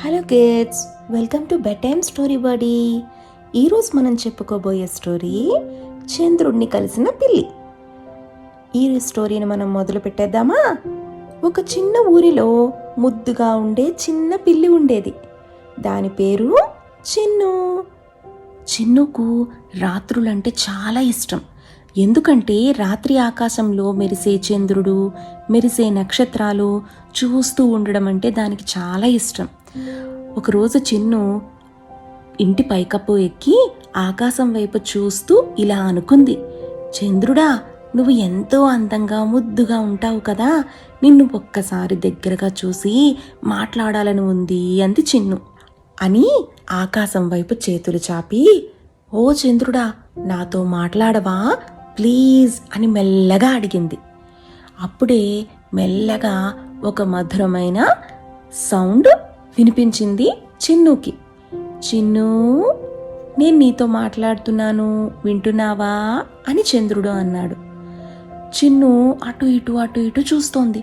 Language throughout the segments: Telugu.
Hello kids, welcome to bedtime story buddy. ఈరోజు మనం చెప్పుకోబోయే స్టోరీ చంద్రుడిని కలిసిన పిల్లి. ఈ స్టోరీని మనం మొదలు పెట్టేద్దామా? ఒక చిన్న ఊరిలో ముద్దుగా ఉండే చిన్న పిల్లి ఉండేది. దాని పేరు చిన్ను. చిన్నుకు రాత్రులంటే చాలా ఇష్టం. ఎందుకంటే రాత్రి ఆకాశంలో మెరిసే చంద్రుడు, మెరిసే నక్షత్రాలు చూస్తూ ఉండడం అంటే దానికి చాలా ఇష్టం. ఒకరోజు చిన్ను ఇంటి పైకప్పు ఎక్కి ఆకాశం వైపు చూస్తూ ఇలా అనుకుంది, చంద్రుడా, నువ్వు ఎంతో అందంగా ముద్దుగా ఉంటావు కదా, నిన్ను ఒక్కసారి దగ్గరగా చూసి మాట్లాడాలని ఉంది అంది చిన్ను. అని ఆకాశం వైపు చేతులు చాపి, ఓ చంద్రుడా, నాతో మాట్లాడవా ప్లీజ్ అని మెల్లగా అడిగింది. అప్పుడే మెల్లగా ఒక మధురమైన సౌండ్ వినిపించింది చిన్నుకి. చిన్ను, నేను నీతో మాట్లాడుతున్నాను, వింటున్నావా అని చంద్రుడు అన్నాడు. చిన్ను అటు ఇటు చూస్తోంది.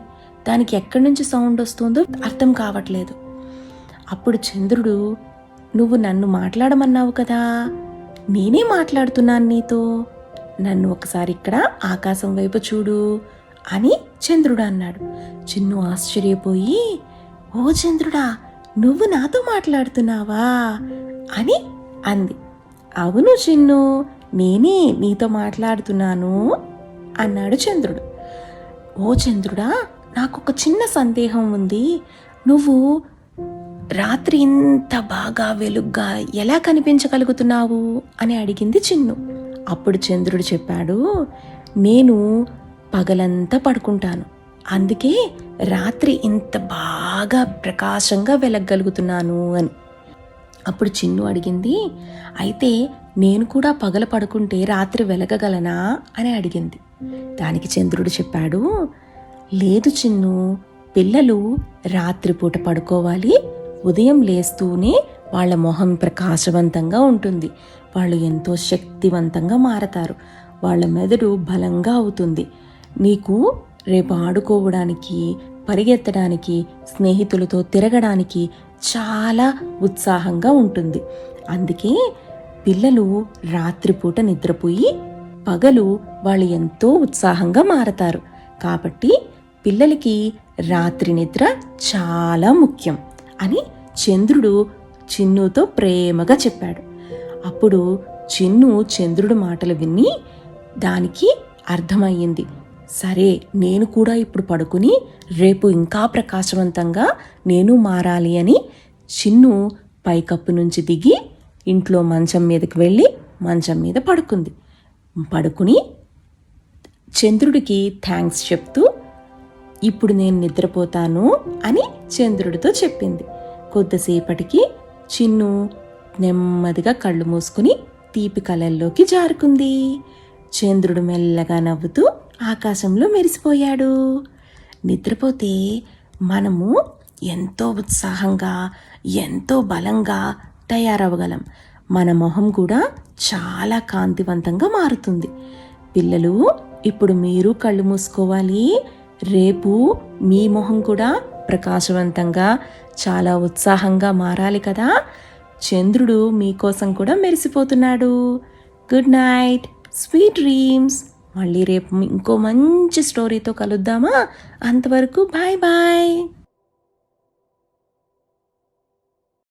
దానికి ఎక్కడి నుంచి సౌండ్ వస్తుందో అర్థం కావట్లేదు. అప్పుడు చంద్రుడు, నువ్వు నన్ను మాట్లాడమన్నావు కదా, నేనే మాట్లాడుతున్నాను నీతో, నన్ను ఒకసారి ఇక్కడ ఆకాశం వైపు చూడు అని చంద్రుడు అన్నాడు. చిన్ను ఆశ్చర్యపోయి, ఓ చంద్రుడా, నువ్వు నాతో మాట్లాడుతున్నావా అని అంది. అవును చిన్ను, నేనే నీతో మాట్లాడుతున్నాను అన్నాడు చంద్రుడు. ఓ చంద్రుడా, నాకు ఒక చిన్న సందేహం ఉంది. నువ్వు రాత్రి ఇంత బాగా వెలుగ్గా ఎలా కనిపించగలుగుతున్నావు అని అడిగింది చిన్ను. అప్పుడు చంద్రుడు చెప్పాడు, నేను పగలంతా పడుకుంటాను, అందుకే రాత్రి ఇంత బాగా ప్రకాశంగా వెలగగలుగుతున్నాను అని. అప్పుడు చిన్ను అడిగింది, అయితే నేను కూడా పగల పడుకుంటే రాత్రి వెలగగలనా అని అడిగింది. దానికి చంద్రుడు చెప్పాడు, లేదు చిన్ను, పిల్లలు రాత్రిపూట పడుకోవాలి, ఉదయం లేస్తూనే వాళ్ళ మొహం ప్రకాశవంతంగా ఉంటుంది, వాళ్ళు ఎంతో శక్తివంతంగా మారతారు, వాళ్ళ మెదడు బలంగా అవుతుంది, నీకు రేపు ఆడుకోవడానికి, పరిగెత్తడానికి, స్నేహితులతో తిరగడానికి చాలా ఉత్సాహంగా ఉంటుంది. అందుకే పిల్లలు రాత్రిపూట నిద్రపోయి పగలు వాళ్ళు ఎంతో ఉత్సాహంగా మారతారు. కాబట్టి పిల్లలకి రాత్రి నిద్ర చాలా ముఖ్యం అని చంద్రుడు చిన్నుతో ప్రేమగా చెప్పాడు. అప్పుడు చిన్ను చంద్రుడు మాటలు విని దానికి అర్థమయ్యింది. సరే, నేను కూడా ఇప్పుడు పడుకుని రేపు ఇంకా ప్రకాశవంతంగా నేను మారాలి అని చిన్ను పైకప్పు నుంచి దిగి ఇంట్లో మంచం మీదకి వెళ్ళి మంచం మీద పడుకుని చంద్రుడికి థ్యాంక్స్ చెప్తూ, ఇప్పుడు నేను నిద్రపోతాను అని చంద్రుడితో చెప్పింది. కొద్దిసేపటికి చిన్ను నెమ్మదిగా కళ్ళు మూసుకుని తీపి కలల్లోకి జారుకుంది. చంద్రుడు మెల్లగా నవ్వుతూ ఆకాశంలో మెరిసిపోయాడు. నిద్రపోతే మనము ఎంతో ఉత్సాహంగా, ఎంతో బలంగా తయారవగలం. మన మొహం కూడా చాలా కాంతివంతంగా మారుతుంది. పిల్లలు, ఇప్పుడు మీరు కళ్ళు మూసుకోవాలి. రేపు మీ మొహం కూడా ప్రకాశవంతంగా, చాలా ఉత్సాహంగా మారాలి కదా. చంద్రుడు మీకోసం కూడా మెరిసిపోతున్నాడు. Good night, sweet dreams. మళ్ళీ రేపు ఇంకో మంచి స్టోరీతో కలుద్దామా? అంతవరకు బాయ్ బాయ్.